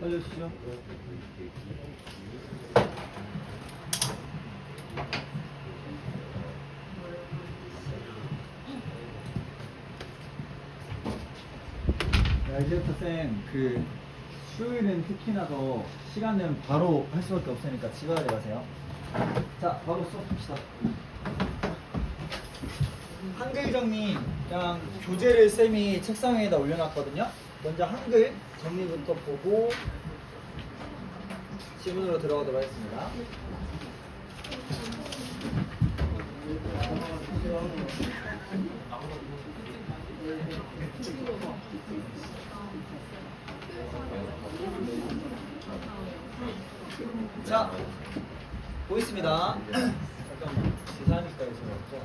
알려주시죠. 야, 이제부터 쌤, 수요일은 특히나 더 시간 내면 바로 할 수밖에 없으니까 집안에 가세요. 자, 바로 수업합시다. 한글 정리, 그냥 교재를 쌤이 책상 위에다 올려놨거든요. 먼저 한글 정리부터 보고 지문으로 들어가도록 하겠습니다. 자, 보겠습니다. 잠깐만, 제 사람이니까 있어서 없죠.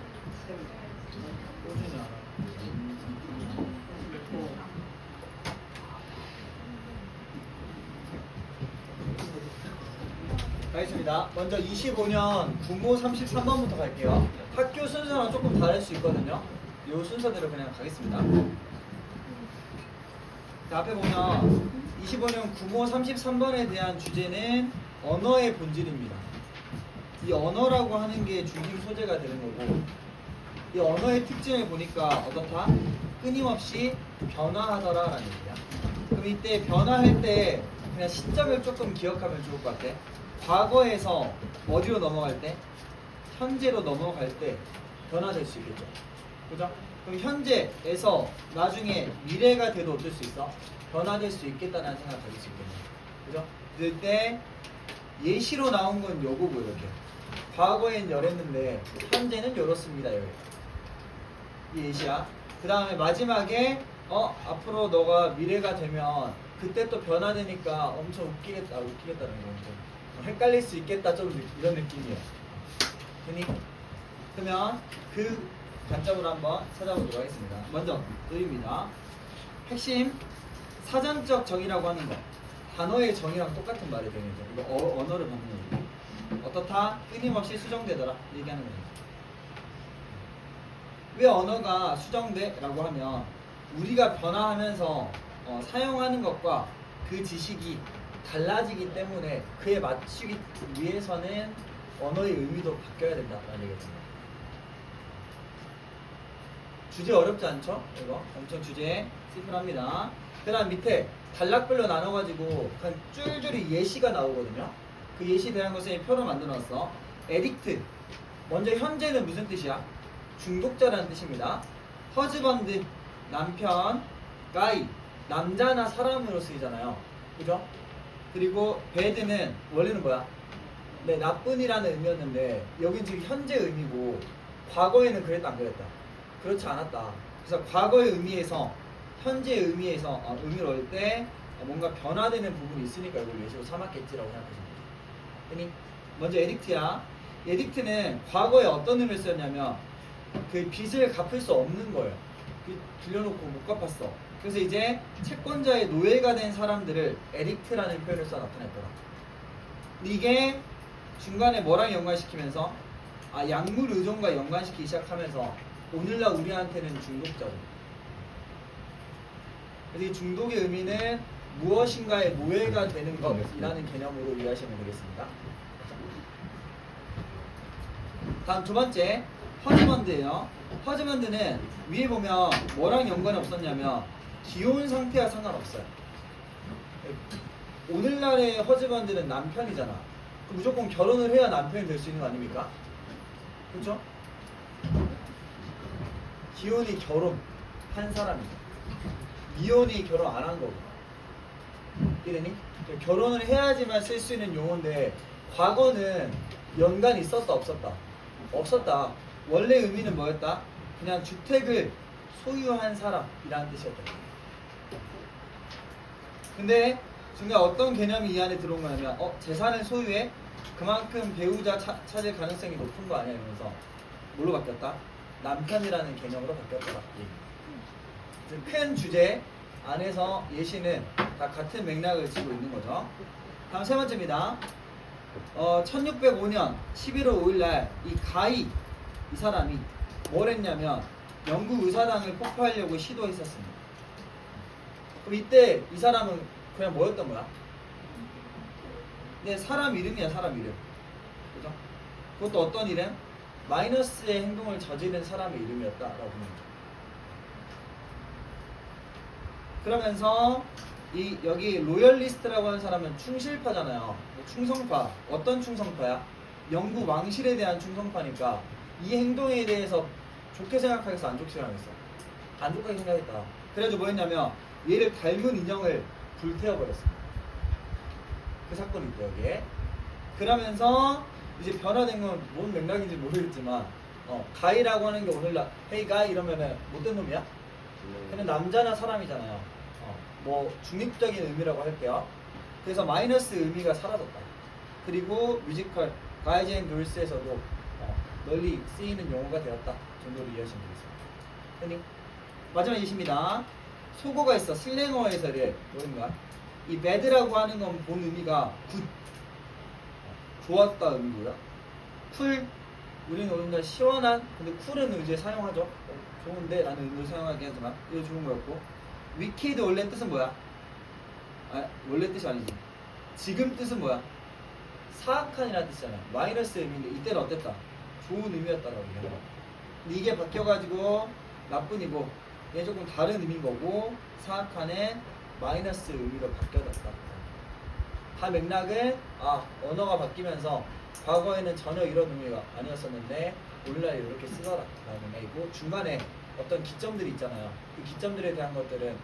가겠습니다. 먼저 25년 국모 33번부터 갈게요. 학교 순서랑 조금 다를 수 있거든요. 이 순서대로 그냥 가겠습니다. 자, 앞에 보면 25년 국모 33번에 대한 주제는 언어의 본질입니다. 이 언어라고 하는 게 중심 소재가 되는 거고, 이 언어의 특징을 보니까 어떻다? 끊임없이 변화하더라 라는 얘기야. 그럼 이때 변화할 때 그냥 시점을 조금 기억하면 좋을 것 같아. 과거에서 어디로 넘어갈 때? 현재로 넘어갈 때 변화될 수 있겠죠. 그죠? 그럼 현재에서 나중에 미래가 돼도 어쩔 수 있어? 변화될 수 있겠다는 생각을 가질 수 있겠네요. 그죠? 그때 예시로 나온 건 요거고 이렇게. 과거엔 이랬는데 현재는 이렇습니다. 여기. 이 예시야. 그 다음에 마지막에 앞으로 너가 미래가 되면 그때 또 변화되니까 엄청 웃기겠다는 거. 헷갈릴 수 있겠다, 좀 이런 느낌이에요. 그러면 그 관점으로 한번 찾아보도록 하겠습니다. 먼저 의입니다. 핵심 사전적 정의라고 하는 거. 단어의 정의랑 똑같은 말이 되는 거죠. 이거 언어를 받는 얘기. 어떻다? 끊임없이 수정되더라. 얘기하는 거죠. 왜 언어가 수정돼? 라고 하면 우리가 변화하면서 사용하는 것과 그 지식이 달라지기 때문에 그에 맞추기 위해서는 언어의 의미도 바뀌어야 된다라는 얘기입니다. 주제 어렵지 않죠? 이거 엄청 주제 심플합니다. 그 다음 밑에 단락별로 나눠가지고 그냥 줄줄이 예시가 나오거든요. 그 예시에 대한 것을 표로 만들어놨어. 에딕트. 먼저 현재는 무슨 뜻이야? 중독자라는 뜻입니다. 허즈번드, 남편, 가이, 남자나 사람으로 쓰이잖아요. 그죠? 그리고 배드는 원래는 뭐야? 네, 나쁜이라는 의미였는데 여긴 지금 현재 의미고 과거에는 그랬다 안 그랬다? 그렇지 않았다. 그래서 과거의 의미에서 현재의 의미에서 의미를 얻을 때 뭔가 변화되는 부분이 있으니까 이걸 예시로 삼았겠지라고 생각하시면 돼요. 먼저 에딕트야. 에딕트는 과거에 어떤 의미를 쓰였냐면 그 빚을 갚을 수 없는 거예요. 빌려놓고 못 갚았어. 그래서 이제 채권자의 노예가 된 사람들을 에딕트라는 표현을 써 나타냈더라. 이게 중간에 뭐랑 연관시키면서 약물 의존과 연관시키기 시작하면서 오늘날 우리한테는 중독자죠. 그래서 이 중독의 의미는 무엇인가의 노예가 되는 것이라는 개념으로 이해하시면 되겠습니다. 다음 두 번째 허즈번드예요. 허즈번드는 위에 보면 뭐랑 연관이 없었냐면 기혼 상태와 상관없어요. 오늘날의 허즈번드는 남편이잖아. 무조건 결혼을 해야 남편이 될 수 있는 거 아닙니까? 그렇죠? 기혼이 결혼한 사람이죠. 미혼이 결혼 안 한 거고. 이러니? 결혼을 해야지만 쓸 수 있는 용어인데 과거는 연관이 있었다 없었다? 없었다. 원래 의미는 뭐였다? 그냥 주택을 소유한 사람이라는 뜻이었다. 근데 중간 어떤 개념이 이 안에 들어온 거냐면 재산을 소유해? 그만큼 배우자 찾을 가능성이 높은 거 아니야? 이러면서 뭘로 바뀌었다? 남편이라는 개념으로 바뀌었더라. 큰 주제 안에서 예시는 다 같은 맥락을 쥐고 있는 거죠. 다음 세 번째입니다. 1605년 11월 5일날 이 가이 이 사람이 뭘 했냐면 영국 의사당을 폭파하려고 시도했었습니다. 그럼 이때 이 사람은 그냥 뭐였던 거야? 근데 사람 이름이야, 사람 이름. 그죠? 그것도 어떤 이름? 마이너스의 행동을 저지른 사람의 이름이었다라고 보면 돼. 그러면서 이 여기 로열리스트라고 하는 사람은 충실파잖아요. 충성파. 어떤 충성파야? 영국 왕실에 대한 충성파니까 이 행동에 대해서 좋게 생각하겠어, 안 좋게 생각하겠어? 안 좋게 생각했다. 그래도 뭐 했냐면 얘를 닮은 인형을 불태워버렸습니다. 그 사건이 있고 여기에. 그러면서 이제 변화된 건 뭔 맥락인지 모르겠지만 가이라고 하는 게 오늘날 헤이 가이 이러면은 못된 놈이야? 그냥 남자나 사람이잖아요. 뭐 중립적인 의미라고 할게요. 그래서 마이너스 의미가 사라졌다. 그리고 뮤지컬 가이즈 앤 돌스에서도 널리 쓰이는 용어가 되었다 정도로 이해하시면 되겠습니다. 흔히 마지막 예시입니다. 속어가 있어. 슬랭어에서의 뭐인가? 이 bad라고 하는 건 본 의미가 굿, 좋았다 의미고요. 쿨, 우리는 오늘날 시원한, 근데 쿨은 이제 사용하죠. 좋은데 라는 의미로 사용하긴 하지만 이거 좋은 거였고. 위키드 원래 뜻은 뭐야? 원래 뜻이 아니지. 지금 뜻은 뭐야? 사악한이라는 뜻이잖아요. 마이너스 의미인데 이때는 어땠다? 좋은 의미였다라고 얘기해요. 근데 이게 바뀌어가지고 나쁜이고 얘 조금 다른 의미인 거고 사악한의 마이너스 의미로 바뀌어졌다. 다 맥락은 언어가 바뀌면서 과거에는 전혀 이런 의미가 아니었었는데 오늘날 이렇게 쓰더라 라는 맥락이고 중간에 어떤 기점들이 있잖아요. 그 기점들에 대한 것들은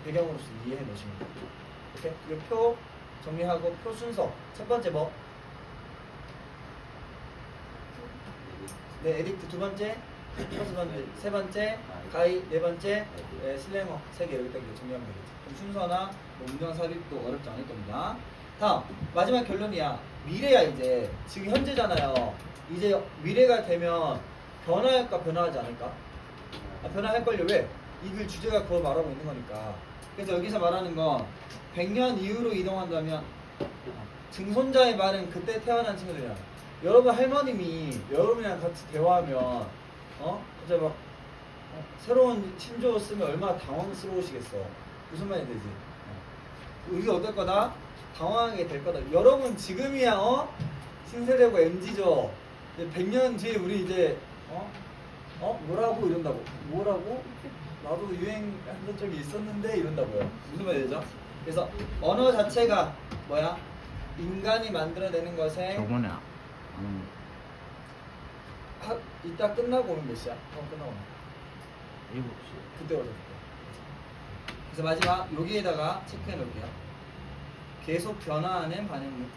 배경으로서 이해해 놓으시면 돼요. 이렇게 이 표 정리하고 표 순서 첫 번째 뭐? 네, 에딕트 두 번째, 첫 번째, 세 번째, 가이 네 번째, 슬래머 세 개 여기다 정리하면 되겠죠. 그럼 순서나 뭐 운영 삽입도 어렵지 않을 겁니다. 다음 마지막 결론이야. 미래야 이제 지금 현재잖아요. 이제 미래가 되면 변화할까 변화하지 않을까? 변화할걸요. 왜? 이 글 주제가 그걸 말하고 있는 거니까. 그래서 여기서 말하는 건 100년 이후로 이동한다면 증손자의 말은 그때 태어난 친구들이야. 여러분 할머님이 여러분이랑 같이 대화하면 이제 막 새로운 신조어 쓰면 얼마나 당황스러우시겠어. 무슨 말이 되지? 우리가 어떨 거다? 당황하게 될 거다. 여러분 지금이야 신세대고 MZ죠. 100년 뒤에 우리 이제 뭐라고 이런다고. 뭐라고? 나도 유행한 적이 있었는데 이런다고요. 무슨 말이 되죠? 그래서 언어 자체가 뭐야? 인간이 만들어내는 것에 저번에 이따 끝나고 오는 몇 시야? 끝나고 오는 7시. 그때 오죠. 그래서 마지막 여기에다가 체크해 놓을게요. 계속 변화하는 반응문.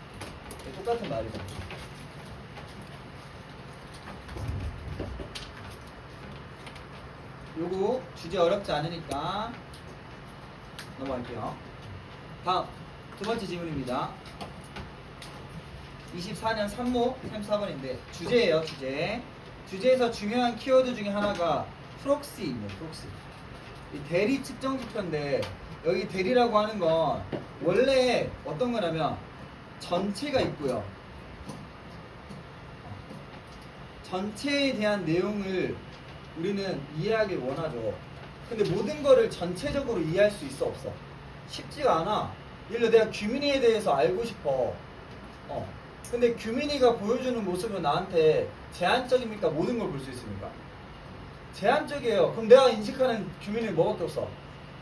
똑같은 말이죠. 요거 주제 어렵지 않으니까 넘어갈게요. 다음 두 번째 질문입니다. 24년 3모 34번인데 주제예요. 주제에서 중요한 키워드 중에 하나가 프록시입니다. 프록시. 이 대리 측정 지표인데 여기 대리라고 하는 건 원래 어떤 거냐면 전체가 있고요. 전체에 대한 내용을 우리는 이해하길 원하죠. 근데 모든 거를 전체적으로 이해할 수 있어 없어? 쉽지가 않아. 예를 들어 내가 규민이에 대해서 알고 싶어. 근데 규민이가 보여주는 모습은 나한테 제한적입니까? 모든 걸 볼 수 있습니까? 제한적이에요. 그럼 내가 인식하는 규민이는 뭐밖에 없어?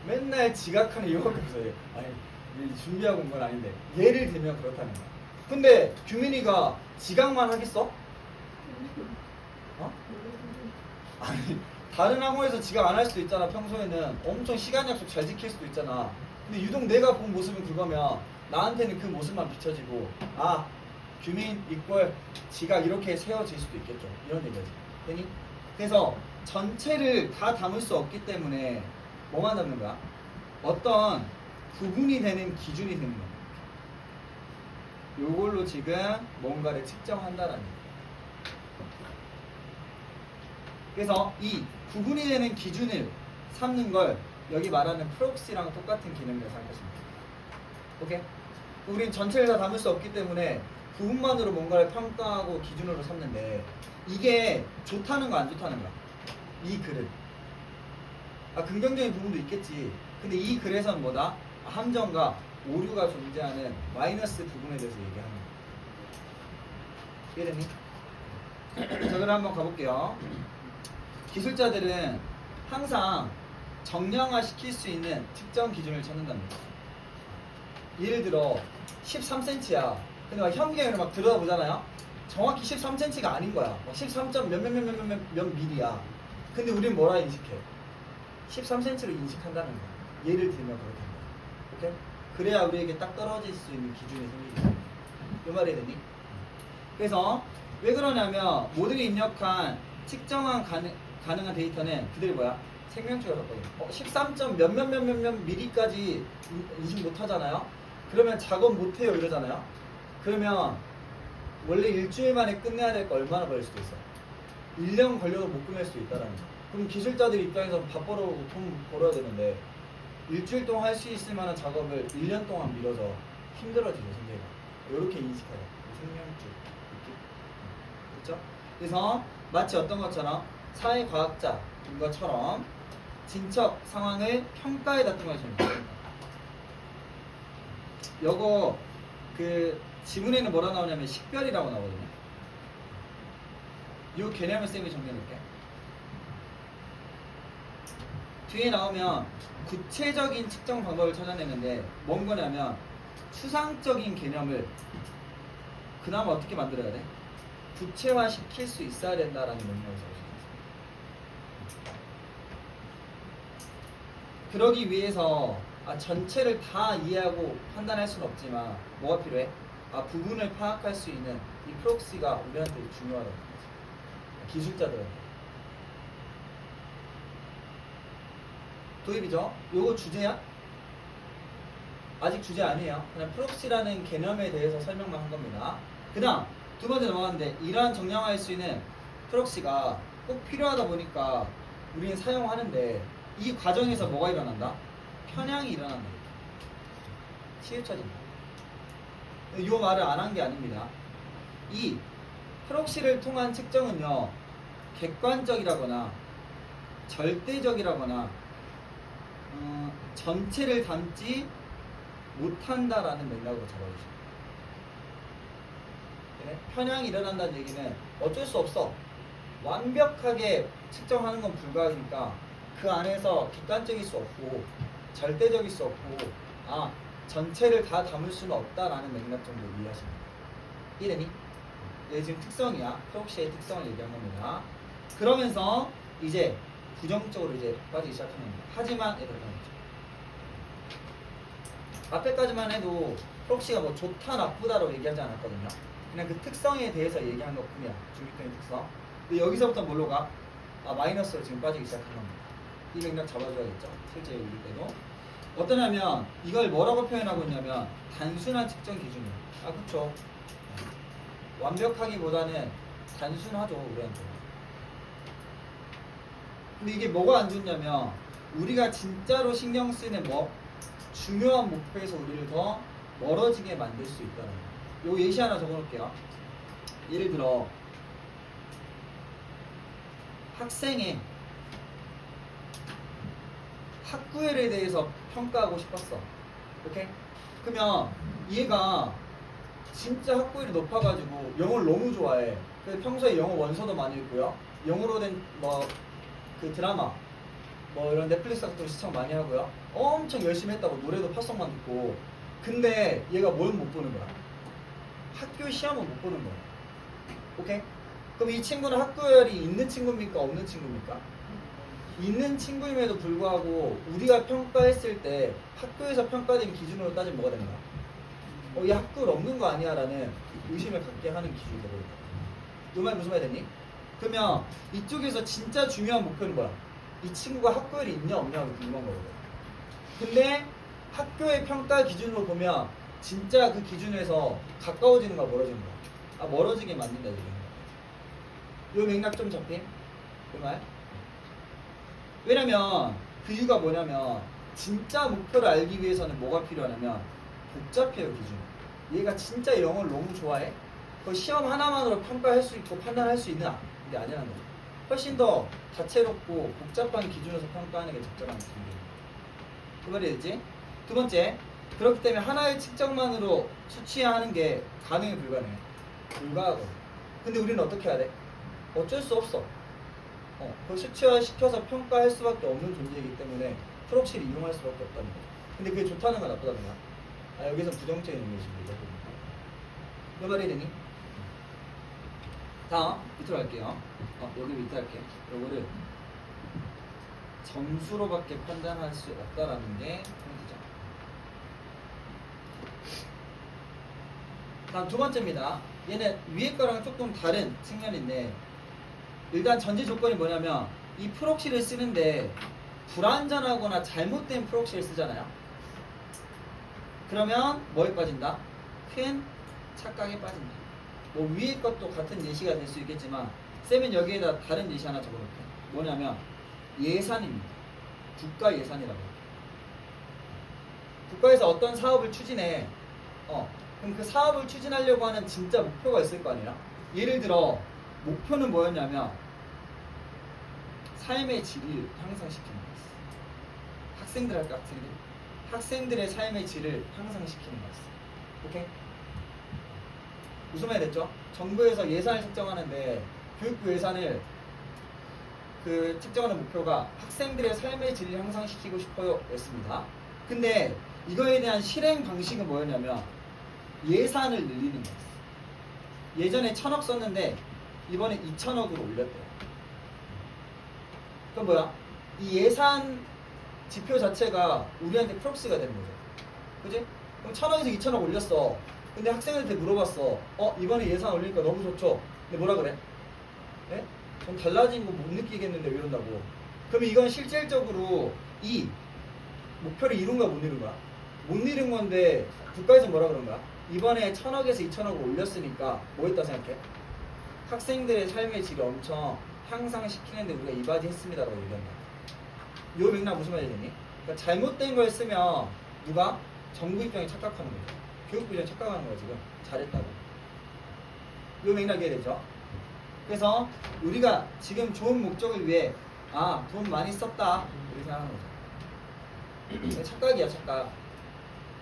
맨날 지각하는 이유밖에 없어요. 아니 준비하고 온 건 아닌데 예를 들면 그렇다는 거야. 근데 규민이가 지각만 하겠어? 아니 다른 학원에서 지각 안 할 수도 있잖아. 평소에는 엄청 시간 약속 잘 지킬 수도 있잖아. 근데 유독 내가 본 모습은 그거면 나한테는 그 모습만 비춰지고 규민 이꼴 지각 이렇게 세워질 수도 있겠죠. 이런 얘기지. 되니? 그래서 전체를 다 담을 수 없기 때문에 뭐만 담는 거야? 어떤 부분이 되는 기준이 되는 거야. 요걸로 지금 뭔가를 측정한다라는 거야. 그래서 이 구분이 되는 기준을 삼는 걸 여기 말하는 프록시랑 똑같은 기능이라고 생각하시면 돼요. 오케이? 우린 전체를 다 담을 수 없기 때문에 부분만으로 뭔가를 평가하고 기준으로 삼는데 이게 좋다는 거 안 좋다는 거야? 이 글은 긍정적인 부분도 있겠지. 근데 이 글에서는 뭐다? 함정과 오류가 존재하는 마이너스 부분에 대해서 얘기하는 거예요. 이해됐니? 자, 그럼 한번 가볼게요. 기술자들은 항상 정량화 시킬 수 있는 특정 기준을 찾는답니다. 예를 들어 13cm야. 근데 막 현미경으로 막 들여다보잖아요. 정확히 13cm가 아닌 거야. 13점 몇 밀이야. 근데 우리는 뭐라 인식해? 13cm로 인식한다는 거야. 예를 들면 그렇게 한다. 오케이? 그래야 우리에게 딱 떨어질 수 있는 기준이 생기죠. 이 말이 되니? 그래서 왜 그러냐면 모델이 입력한 측정한 가능한 데이터는 그들이 뭐야? 생명줄을 갖거든요. 13점 몇몇 미리까지 인식 못 하잖아요. 그러면 작업 못 해요 이러잖아요. 그러면 원래 일주일 만에 끝내야 될 거 얼마나 걸릴 수도 있어? 1년 걸려도 못 끝낼 수 있다라는 거. 그럼 기술자들 입장에서 밥 벌어오고 돈 벌어야 되는데 일주일 동안 할 수 있을 만한 작업을 1년 동안 미뤄서 힘들어지죠, 선생님. 이렇게 인식해요. 생명줄. 그렇죠? 그래서 마치 어떤 것처럼 사회과학자인 것처럼 진척 상황을 평가해 놨던 것처럼. 요거 그 지문에는 뭐라 나오냐면 식별이라고 나오거든요. 이 개념을 쌤이 정리해놓을게. 뒤에 나오면 구체적인 측정 방법을 찾아내는데 뭔 거냐면 추상적인 개념을 그나마 어떻게 만들어야 돼? 구체화시킬 수 있어야 된다라는 맥락에서 오셨습니다. 그러기 위해서 전체를 다 이해하고 판단할 수는 없지만 뭐가 필요해? 부분을 파악할 수 있는 이 프록시가 우리한테 중요하다는 거지. 기술자들한테. 도입이죠. 요거 주제야? 아직 주제 아니에요. 그냥 프록시라는 개념에 대해서 설명만 한 겁니다. 그 다음 두 번째 넘어갔는데 이러한 정량화할 수 있는 프록시가 꼭 필요하다 보니까 우리는 사용하는데 이 과정에서 뭐가 일어난다? 편향이 일어난다. 치우쳐진다. 이 말을 안 한 게 아닙니다. 이 프록시를 통한 측정은요 객관적이라거나 절대적이라거나 전체를 담지 못한다라는 맥락으로 잡아주시죠. 네? 편향이 일어난다는 얘기는 어쩔 수 없어. 완벽하게 측정하는 건 불가하니까 그 안에서 객관적일 수 없고 절대적일 수 없고 전체를 다 담을 수는 없다라는 맥락 정도 이해하시면 돼요. 이래니? 얘 지금 특성이야. 프록시의 특성을 얘기한 겁니다. 그러면서 이제 부정적으로 이제 빠지기 시작하는 겁니다. 하지만 이렇게 하는 거죠. 앞에까지만 해도 프록시가 뭐 좋다 나쁘다로 얘기하지 않았거든요. 그냥 그 특성에 대해서 얘기한 것 뿐이야. 중립적인 특성. 근데 여기서부터 뭘로 가? 마이너스로 지금 빠지기 시작한 겁니다. 이 맥락 잡아줘야겠죠. 실제 우리 때도. 어떠냐면 이걸 뭐라고 표현하고 있냐면 단순한 측정 기준이에요. 그쵸. 완벽하기보다는 단순하죠 우리한테. 근데 이게 뭐가 안 좋냐면 우리가 진짜로 신경 쓰는 중요한 목표에서 우리를 더 멀어지게 만들 수 있다는 거예요. 요 예시 하나 적어놓을게요. 예를 들어 학생의 학구열에 대해서 평가하고 싶었어. 오케이? 그러면 얘가 진짜 학구열이 높아가지고 영어를 너무 좋아해. 그래서 평소에 영어 원서도 많이 읽고요. 영어로 된 그 드라마 이런 넷플릭스 같은 거 시청 많이 하고요. 엄청 열심히 했다고 노래도 팝송만 듣고. 근데 얘가 뭘 못 보는 거야? 학교 시험은 못 보는 거야. 오케이? 그럼 이 친구는 학구열이 있는 친구입니까? 없는 친구입니까? 있는 친구임에도 불구하고 우리가 평가했을 때 학교에서 평가된 기준으로 따지면 뭐가 됩니까? 얘 학구열 없는 거 아니야? 라는 의심을 갖게 하는 기준이 되거든요. 이 말 무슨 말 됐니? 그러면 이쪽에서 진짜 중요한 목표는 뭐야? 이 친구가 학구열이 있냐 없냐가 궁금한 거거든. 근데 학교의 평가 기준으로 보면 진짜 그 기준에서 가까워지는 거야 멀어지는 거야? 멀어지게 만든다 이게. 요 맥락 좀 잡힘? 그 말? 왜냐면 그 이유가 뭐냐면 진짜 목표를 알기 위해서는 뭐가 필요하냐면 복잡해요 기준이. 얘가 진짜 영어를 너무 좋아해? 그 시험 하나만으로 평가할 수 있고 판단할 수 있나? 이게 아니라는 거죠. 훨씬 더 다채롭고 복잡한 기준에서 평가하는 게 적절한 기준이에요. 그 말이 됐지? 두 번째, 그렇기 때문에 하나의 측정만으로 수치하는 게 가능해 불가능해? 불가하거든. 근데 우리는 어떻게 해야 돼? 어쩔 수 없어. 그걸 수치화시켜서 평가할 수밖에 없는 존재이기 때문에 프록시를 이용할 수밖에 없다는 거죠. 근데 그게 좋다는 건 나쁘다는 거야? 여기서 부정적인 의미입니다. 몇 마리 되니? 다음 밑으로 갈게요. 여기 밑에 할게. 요거를 점수로밖에 판단할 수 없다라는 게 포인트죠. 다음 두 번째입니다. 얘는 위에 거랑 조금 다른 측면인데, 일단 전제 조건이 뭐냐면 이 프록시를 쓰는데 불완전하거나 잘못된 프록시를 쓰잖아요. 그러면 뭐에 빠진다? 큰 착각에 빠진다. 뭐 위에 것도 같은 예시가 될 수 있겠지만 쌤은 여기에다 다른 예시 하나 적어놓을게. 뭐냐면 예산입니다. 국가 예산이라고 해요. 국가에서 어떤 사업을 추진해. 그럼 그 사업을 추진하려고 하는 진짜 목표가 있을 거 아니야? 예를 들어 목표는 뭐였냐면 삶의 질을 향상시키는 거였어. 학생들 할까? 학생들의 삶의 질을 향상시키는 거였어. 오케이? 웃음해야 됐죠? 정부에서 예산을 책정하는데 교육부 예산을 그 측정하는 목표가 학생들의 삶의 질을 향상시키고 싶어요 였습니다. 근데 이거에 대한 실행 방식은 뭐였냐면 예산을 늘리는 거였어. 예전에 1,000억 썼는데 이번에 2,000억으로 올렸대요. 그럼 뭐야? 이 예산 지표 자체가 우리한테 프록시가 되는 거죠. 그지? 그럼 1,000억에서 2,000억 올렸어. 근데 학생한테 물어봤어. 이번에 예산 올리니까 너무 좋죠. 근데 뭐라 그래? 네? 전 달라진 거 못 느끼겠는데 왜 이런다고. 그러면 이건 실질적으로 이 목표를 이룬가 못 이룬 거야? 못 이룬 건데 국가에서 뭐라 그런 거야? 이번에 1,000억에서 2,000억을 올렸으니까 뭐 했다 생각해? 학생들의 삶의 질을 엄청 향상시키는데 우리가 이바지 했습니다라고 얘기한다. 요 맥락 무슨 말이지? 그러니까 잘못된 걸 쓰면 누가? 정부 입장에 착각하는 거죠. 교육부 입장에 착각하는 거야 지금. 잘했다고. 요 맥락 이해되죠? 그래서 우리가 지금 좋은 목적을 위해 돈 많이 썼다 이렇게 생각하는 거죠. 착각이야 착각.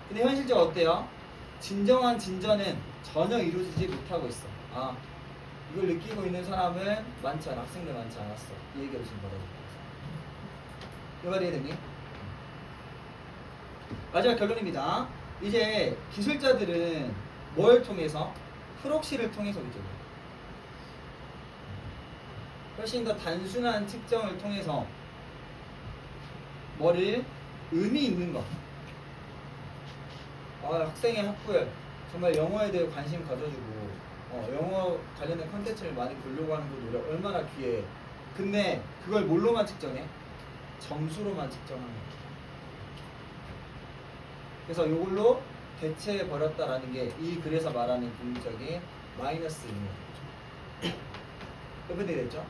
근데 현실적으로 어때요? 진정한 진전은 전혀 이루어지지 못하고 있어. 이걸 느끼고 있는 사람은 많지 않아. 학생들 많지 않았어. 이 얘기를 지금 받아주고 있어. 이 말이 이해되니? 마지막 결론입니다. 이제 기술자들은 뭘 통해서? 프록시를 통해서 이쪽으로. 훨씬 더 단순한 측정을 통해서 뭐를 의미 있는 것. 학생의 학부열 정말 영어에 대해 관심 가져주고 영어 관련된 컨텐츠를 많이 보려고 하는 그 노력 얼마나 귀해. 근데 그걸 뭘로만 측정해? 점수로만 측정하는 거야. 그래서 이걸로 대체해버렸다라는 게 이 글에서 말하는 분리적인 마이너스 의미예요. 이렇게 됐죠?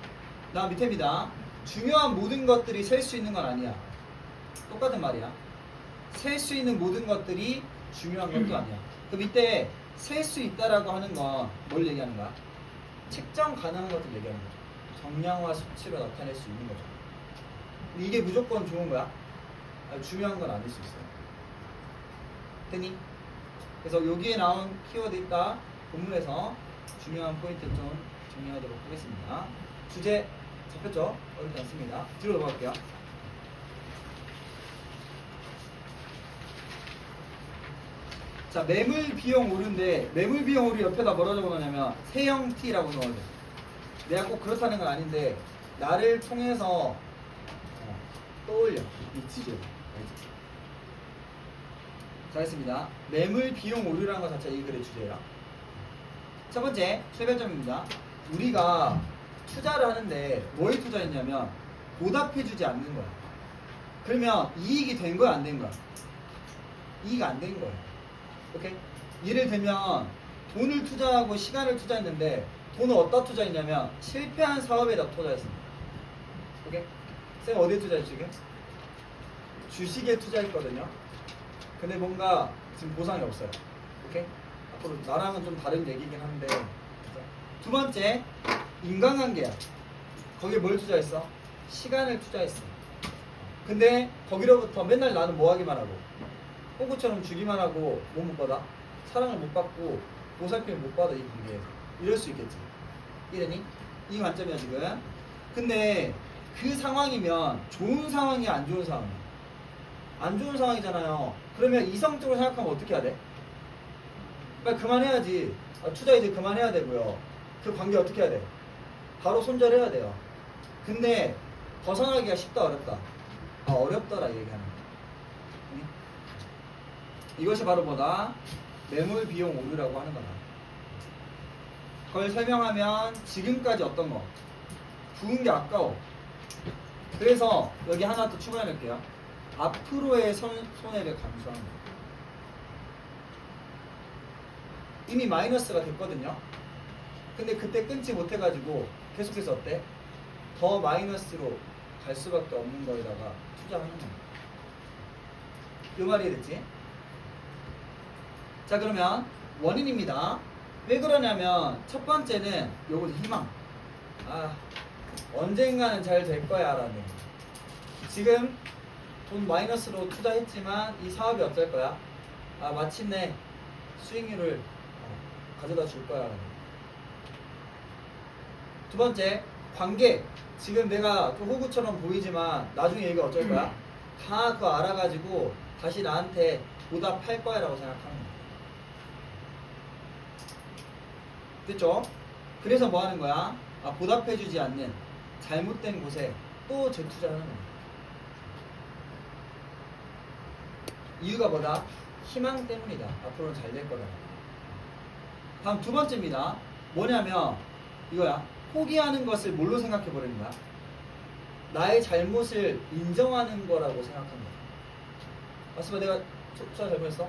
다음 밑에입니다. 중요한 모든 것들이 셀 수 있는 건 아니야. 똑같은 말이야. 셀 수 있는 모든 것들이 중요한 것도 아니야. 그 밑에 셀 수 있다라고 하는 건 뭘 얘기하는 거야? 측정 가능한 것들 얘기하는 거죠. 정량화 수치로 나타낼 수 있는 거죠. 근데 이게 무조건 좋은 거야? 중요한 건 아닐 수 있어요. 됐니? 그래서 여기에 나온 키워드 있다 본문에서 중요한 포인트 좀 정리하도록 하겠습니다. 주제 잡혔죠? 어렵지 않습니다. 뒤로 넘어갈게요. 자, 매물 비용 오류인데 매물 비용 오류 옆에다 뭐라 적어놓냐면 세형 T라고 넣어줘. 내가 꼭 그렇다는 건 아닌데 나를 통해서 떠올려 이 주제를. 자, 했습니다. 매물 비용 오류라는 것 자체가 이 글의 주제예요. 첫 번째 최변점입니다. 우리가 투자를 하는데 뭐에 투자했냐면 보답해주지 않는 거야. 그러면 이익이 된 거야 안 된 거야? 이익 안 된 거야. 오케이? 예를 들면 돈을 투자하고 시간을 투자했는데 돈을 어디다 투자했냐면 실패한 사업에다 투자했습니다. 오케이? 쌤 어디에 투자했지 지금? 주식에 투자했거든요. 근데 뭔가 지금 보상이 없어요. 오케이? 앞으로 나랑은 좀 다른 얘기긴 한데. 두 번째 인간관계야. 거기에 뭘 투자했어? 시간을 투자했어. 근데 거기로부터 맨날 나는 뭐 하기만 하고 호구처럼 주기만 하고 뭐 못 받아? 사랑을 못 받고 보살핌을 못 받아. 이 관계에서 이럴 수 있겠지. 이래니? 이 관점이야 지금. 근데 그 상황이면 좋은 상황이 안 좋은 상황이야? 안 좋은 상황이잖아요. 그러면 이성적으로 생각하면 어떻게 해야 돼? 빨리 그만해야지. 투자 이제 그만해야 되고요. 그 관계 어떻게 해야 돼? 바로 손절해야 돼요. 근데 벗어나기가 쉽다 어렵다? 어렵더라 이 얘기하는 거. 이것이 바로 뭐다? 매물 비용 오류라고 하는 거다. 그걸 설명하면 지금까지 어떤 거? 부은 게 아까워. 그래서 여기 하나 더 추가해 놓을게요. 앞으로의 손해를 감수하는 거. 이미 마이너스가 됐거든요. 근데 그때 끊지 못해가지고 계속해서 어때? 더 마이너스로 갈 수밖에 없는 거에다가 투자하는 거예요. 이 말이 됐지? 자, 그러면 원인입니다. 왜 그러냐면 첫 번째는 요거 희망. 언젠가는 잘 될 거야 라는. 지금 돈 마이너스로 투자했지만 이 사업이 어떨 거야? 마침내 수익률을 가져다 줄 거야 라는. 두 번째, 관계. 지금 내가 좀 호구처럼 보이지만 나중에 얘가 어쩔 거야? 다 그거 알아가지고 다시 나한테 보답할 거야 라고 생각하는 거야. 됐죠? 그래서 뭐 하는 거야? 보답해주지 않는 잘못된 곳에 또 재투자하는 거야. 이유가 뭐다? 희망 때문이다. 앞으로는 잘 될 거다. 다음 두 번째입니다. 뭐냐면 이거야. 포기하는 것을 뭘로 생각해 버리는 거야? 나의 잘못을 인정하는 거라고 생각하는 거야. 맞습니다. 내가 투자 잘못했어?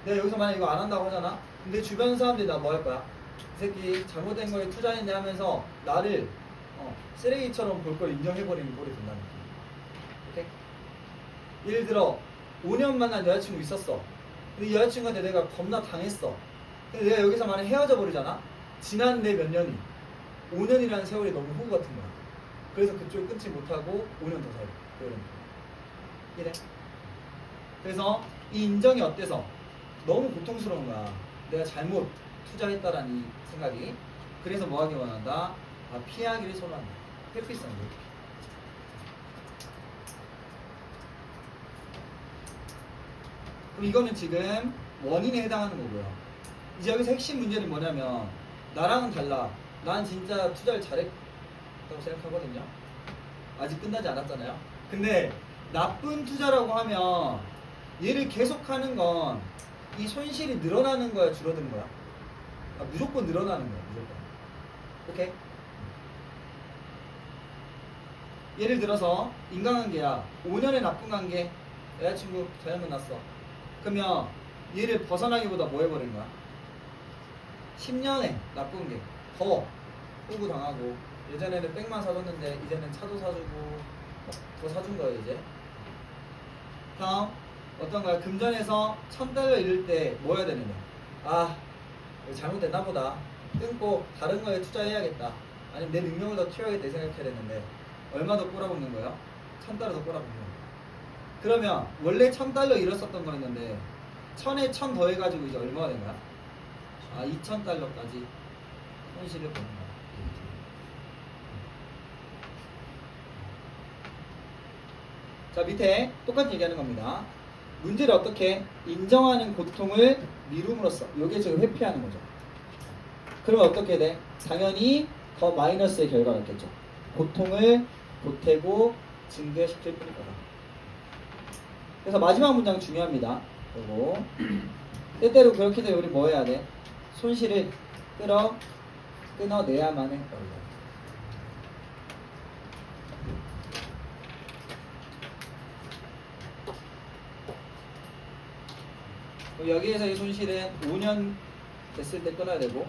내가 여기서 만약 이거 안 한다고 하잖아? 근데 주변 사람들이 나 뭐 할 거야? 이 새끼 잘못된 거에 투자했네 하면서 나를 쓰레기처럼 볼 걸 인정해버리는 꼴이 된다는 거야. 오케이? 예를 들어 5년 만난 여자친구 있었어. 근데 이 여자친구한테 내가 겁나 당했어. 근데 내가 여기서 만약 헤어져 버리잖아? 지난 내 몇 년이 5년이라는 세월이 너무 호구 같은 거야. 그래서 그쪽을 끊지 못하고 5년 더 살고 이런. 이래. 그래서 이 인정이 어때서? 너무 고통스러운 거야. 내가 잘못 투자했다라는 이 생각이. 그래서 뭐 하기 원한다? 피하기를 선호한다. 회피성을. 그럼 이거는 지금 원인에 해당하는 거고요. 이제 여기서 핵심 문제는 뭐냐면 나랑은 달라. 난 진짜 투자를 잘했다고 생각하거든요. 아직 끝나지 않았잖아요. 근데 나쁜 투자라고 하면 얘를 계속하는 건 이 손실이 늘어나는 거야, 줄어드는 거야? 무조건 늘어나는 거야, 무조건. 오케이? 예를 들어서 인간관계야. 5년의 나쁜 관계. 여자친구 잘못 만났어. 그러면 얘를 벗어나기보다 뭐 해버린 거야? 10년의 나쁜 게 더 호구 당하고. 예전에는 백만 사줬는데 이제는 차도 사주고 더 사준 거예요 이제. 다음 어떤 거야? 금전에서 1000달러 잃을 때 뭐 해야 되느냐? 이거 잘못됐나 보다. 끊고 다른 거에 투자해야겠다. 아니면 내 능력을 더 키워야겠다 생각해야 되는데 얼마 더 꼬라박는 거예요? 1000달러 더 꼬라박는 거예요. 그러면 원래 1000달러 잃었었던 거였는데 1000에 1000 더해가지고 이제 얼마가 된 거야? 2000달러까지 손실을 보는 거야. 자, 밑에 똑같이 얘기하는 겁니다. 문제를 어떻게? 인정하는 고통을 미룸으로써. 이게 지금 회피하는 거죠. 그러면 어떻게 돼? 당연히 더 마이너스의 결과가 있겠죠. 고통을 보태고 증대시킬 뿐일 거다. 그래서 마지막 문장 중요합니다. 그리고 때때로 그렇게 되면 우리 뭐 해야 돼? 손실을 끊어내야만 해. 여기에서 이 손실은 5년 됐을 때 끊어야 되고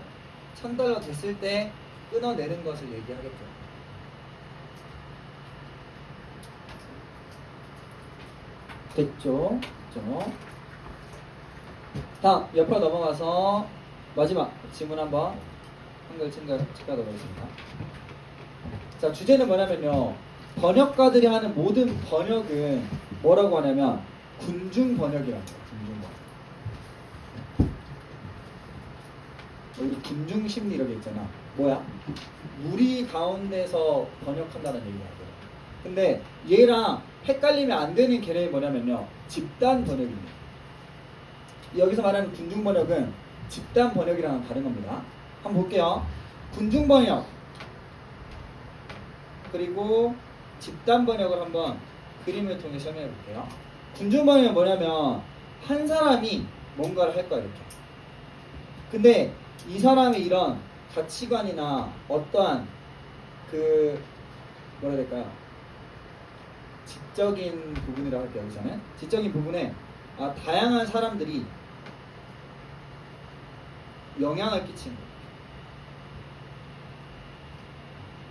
1000달러 됐을 때 끊어내는 것을 얘기하겠죠. 됐죠? 됐죠? 다음 옆으로 넘어가서 마지막 질문 한번 한글 체크하도록 하겠습니다. 자, 주제는 뭐냐면요, 번역가들이 하는 모든 번역은 뭐라고 하냐면 군중 번역이라고 해요. 군중 번역. 우리 군중심리 이렇게 있잖아. 뭐야? 무리 가운데서 번역한다는 얘기야. 근데 얘랑 헷갈리면 안 되는 개념이 뭐냐면요, 집단 번역입니다. 여기서 말하는 군중 번역은 집단 번역이랑 다른 겁니다. 한번 볼게요. 군중 번역 그리고 집단 번역을 한번 그림을 통해 설명해 볼게요. 군중 번역은 뭐냐면 한 사람이 뭔가를 할 거야, 이렇게. 근데 이 사람의 이런 가치관이나 어떠한 그 뭐라 해야 될까요? 지적인 부분이라고 할게요. 여기서는 지적인 부분에 다양한 사람들이 영향을 끼치는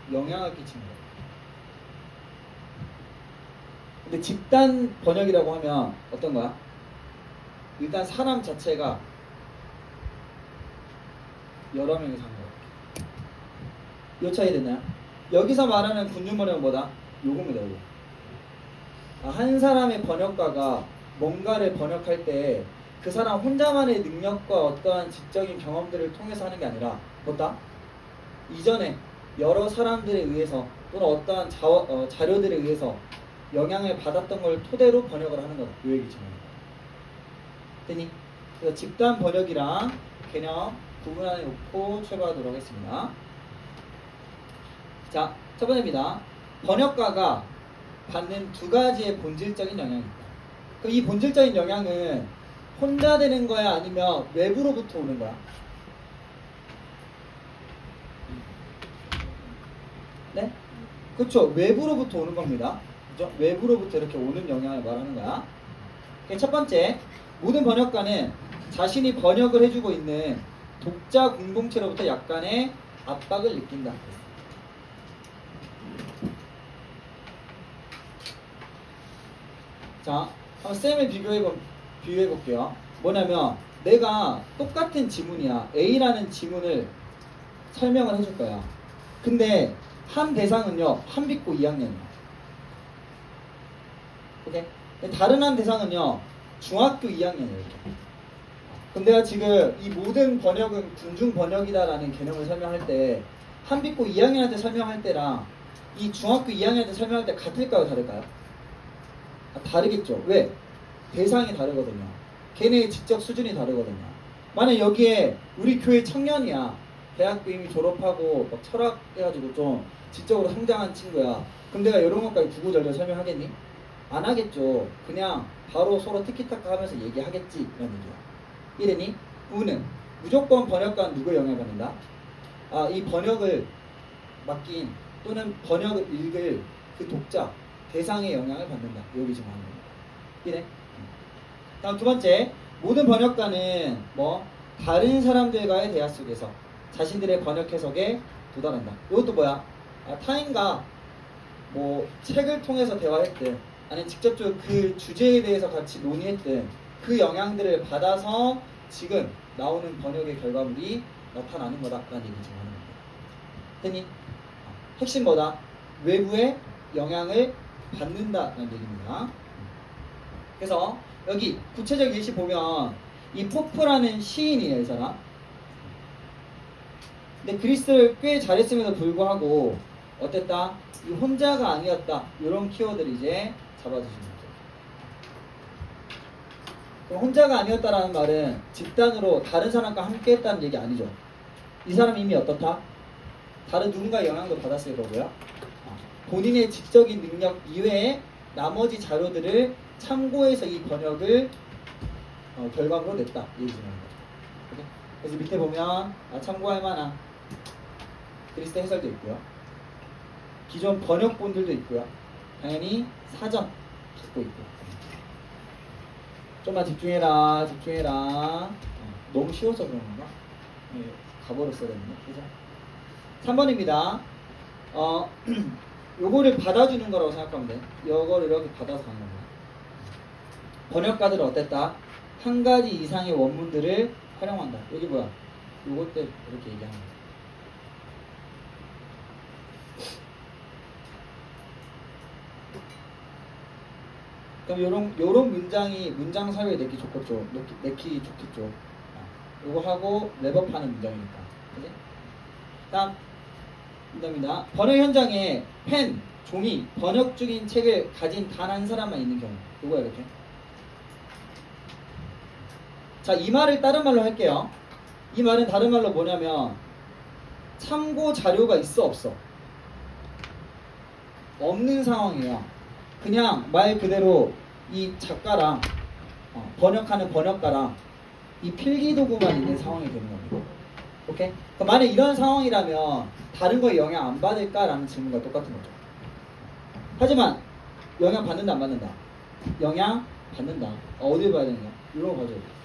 거예요. 영향을 끼치는 거예요. 근데 집단 번역이라고 하면 어떤 거야? 일단 사람 자체가 여러 명이서 하는 거예요. 요 차이 됐나요? 여기서 말하는 군중 번역은 뭐다? 요겁니다. 요거. 한 사람의 번역가가 뭔가를 번역할 때 그 사람 혼자만의 능력과 어떠한 지적인 경험들을 통해서 하는 게 아니라 뭐다? 이전에 여러 사람들에 의해서 또는 어떠한 자료들에 의해서 영향을 받았던 걸 토대로 번역을 하는 거다. 이 얘기죠. 됐니? 그래서 집단 번역이랑 개념 구분해 놓고 출발하도록 하겠습니다. 자, 첫 번째입니다. 번역가가 받는 두 가지의 본질적인 영향이 있다. 그럼 이 본질적인 영향은 혼자 되는 거야, 아니면 외부로부터 오는 거야? 네? 그렇죠. 외부로부터 오는 겁니다. 그죠? 외부로부터 이렇게 오는 영향을 말하는 거야. 첫 번째, 모든 번역가는 자신이 번역을 해주고 있는 독자 공동체로부터 약간의 압박을 느낀다. 자, 한번 쌤을 비교해 볼게요. 뭐냐면 내가 똑같은 지문이야. A라는 지문을 설명을 해줄 거야. 근데 한 대상은요, 한빛고 2학년이야. 오케이? 다른 한 대상은요, 중학교 2학년이에요. 이렇게. 그럼 내가 지금 이 모든 번역은 군중 번역이다라는 개념을 설명할 때 한빛고 2학년한테 설명할 때랑 이 중학교 2학년한테 설명할 때 같을까요, 다를까요? 다르겠죠. 왜? 대상이 다르거든요. 걔네의 지적 수준이 다르거든요. 만약 여기에 우리 교회 청년이야. 대학교 이미 졸업하고 막 철학 해가지고 좀 지적으로 성장한 친구야. 그럼 내가 이런 것까지 구구절절 설명하겠니? 안 하겠죠. 그냥 바로 서로 티키타카 하면서 얘기하겠지. 이런 얘기야. 이러니 우는 무조건 번역가는 누구의 영향을 받는다? 이 번역을 맡긴 또는 번역을 읽을 그 독자 대상의 영향을 받는다. 여기 지금 하는 겁니다. 이래. 다음 두 번째, 모든 번역가는 다른 사람들과의 대화 속에서 자신들의 번역 해석에 도달한다. 이것도 뭐야? 타인과 책을 통해서 대화했든 아니면 직접적으로 그 주제에 대해서 같이 논의했든 그 영향들을 받아서 지금 나오는 번역의 결과물이 나타나는 거다라는 얘기 지금 하는 겁니다. 됐니? 핵심 뭐다? 외부의 영향을 받는다라는 얘기입니다. 그래서 여기 구체적 예시 보면 이 포프라는 시인이에요, 이 사람. 근데 그리스를 꽤 잘했음에도 불구하고 어땠다? 이 혼자가 아니었다. 이런 키워드를 이제 잡아주시면 돼요. 그럼 혼자가 아니었다라는 말은 집단으로 다른 사람과 함께 했다는 얘기 아니죠. 이 사람이 이미 어떻다? 다른 누군가의 영향도 받았을 거고요. 본인의 지적인 능력 이외에 나머지 자료들을 참고해서 이 번역을 결과물로 냈다. 얘기지는 거죠. 그래서 밑에 보면 참고할 만한 그리스 해설도 있고요. 기존 번역본들도 있고요. 당연히 사전 갖고 있고요. 좀만 집중해라. 너무 쉬워서 그런 건가? 네, 가버렸어야 됐네. 그죠? 3번입니다. 요거를 받아주는 거라고 생각하면 돼. 요거를 이렇게 받아서 가는 겁니다. 번역가들은 어땠다? 한 가지 이상의 원문들을 활용한다. 여기 뭐야? 요것 때 이렇게 얘기하는 거야. 그럼 요런 문장이 문장 사회에 내기 좋겠죠. 요거 하고 랩업하는 문장이니까. 그지? 다음 문장입니다. 번역 현장에 펜, 종이, 번역 중인 책을 가진 단 한 사람만 있는 경우. 요거야 이렇게. 자, 이 말을 다른 말로 할게요. 이 말은 다른 말로 뭐냐면 참고 자료가 있어 없어? 없는 상황이에요. 그냥 말 그대로 이 작가랑 번역하는 번역가랑 이 필기도구만 있는 상황이 되는 겁니다. 오케이? 그럼 만약 이런 상황이라면 다른 거에 영향 안 받을까라는 질문과 똑같은 거죠. 하지만 영향 받는다 안 받는다? 영향 받는다. 어딜 봐야 되느냐? 이런 거 봐줘야 돼.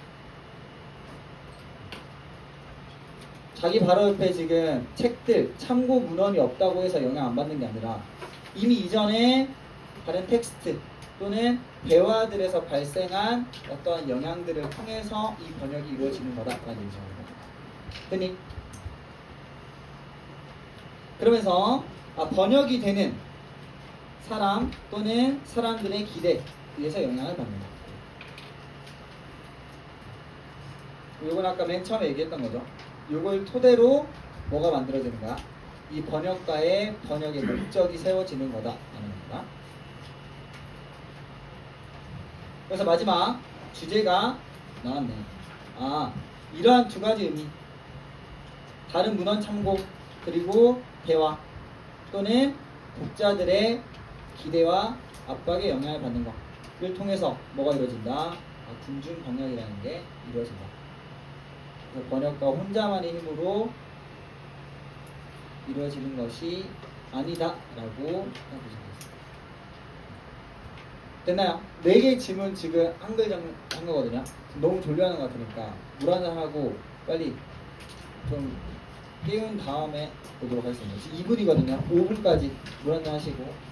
자기 바로 옆에 지금 책들, 참고 문헌이 없다고 해서 영향 안 받는 게 아니라 이미 이전에 다른 텍스트 또는 대화들에서 발생한 어떠한 영향들을 통해서 이 번역이 이루어지는 거다라는 얘기입니다. 됐니? 그러면서 번역이 되는 사람 또는 사람들의 기대에 의해서 영향을 받는다. 요건 아까 맨 처음에 얘기했던 거죠. 요걸 토대로 뭐가 만들어지는가? 이 번역가의 번역의 목적이 세워지는 거다 라는 겁니다. 그래서 마지막 주제가 나왔네. 이러한 두 가지 의미, 다른 문헌 참고 그리고 대화 또는 독자들의 기대와 압박에 영향을 받는 것을 통해서 뭐가 이루어진다? 군중 번역이라는 게 이루어진다. 그래서 번역가 혼자만의 힘으로 이루어지는 것이 아니다라고 생각하시면 되겠습니다. 됐나요? 4개의 질문 지금 한글 한 거거든요. 너무 졸려하는 것 같으니까 물 한잔 하고 빨리 좀 깨운 다음에 보도록 하겠습니다. 2분이거든요. 5분까지 물 한잔 하시고.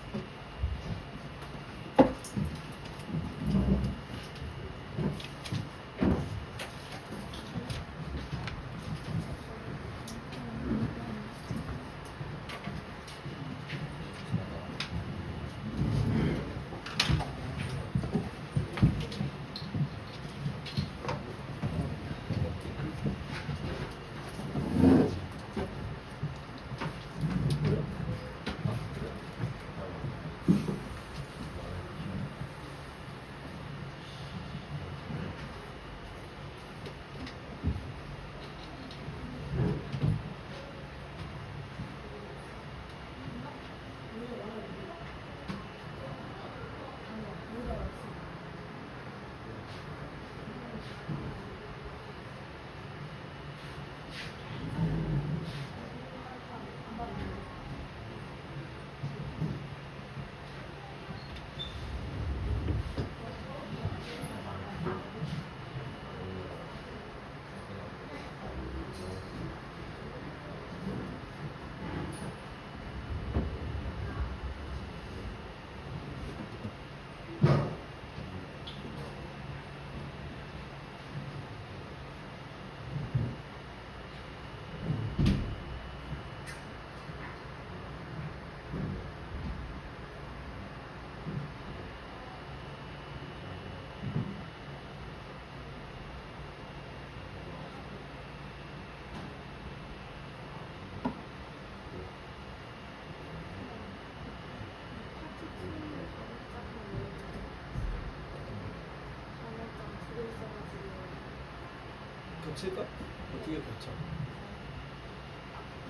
겹칠까? 어떻게 겹쳐?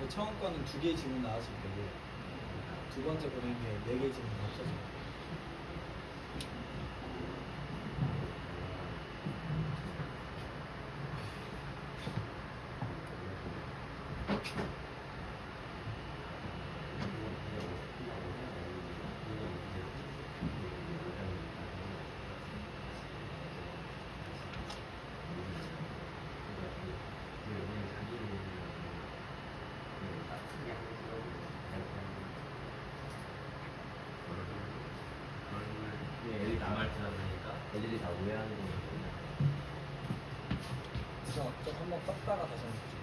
처음 거는 2개의 질문 나왔을 거고 두 번째 보낸 게 4개의 질문 합쳐서 애들이 나말 듣다 보니까 애들이 다 오해하는 거니까. 그래서 좀 한번 껐다가 다시 한번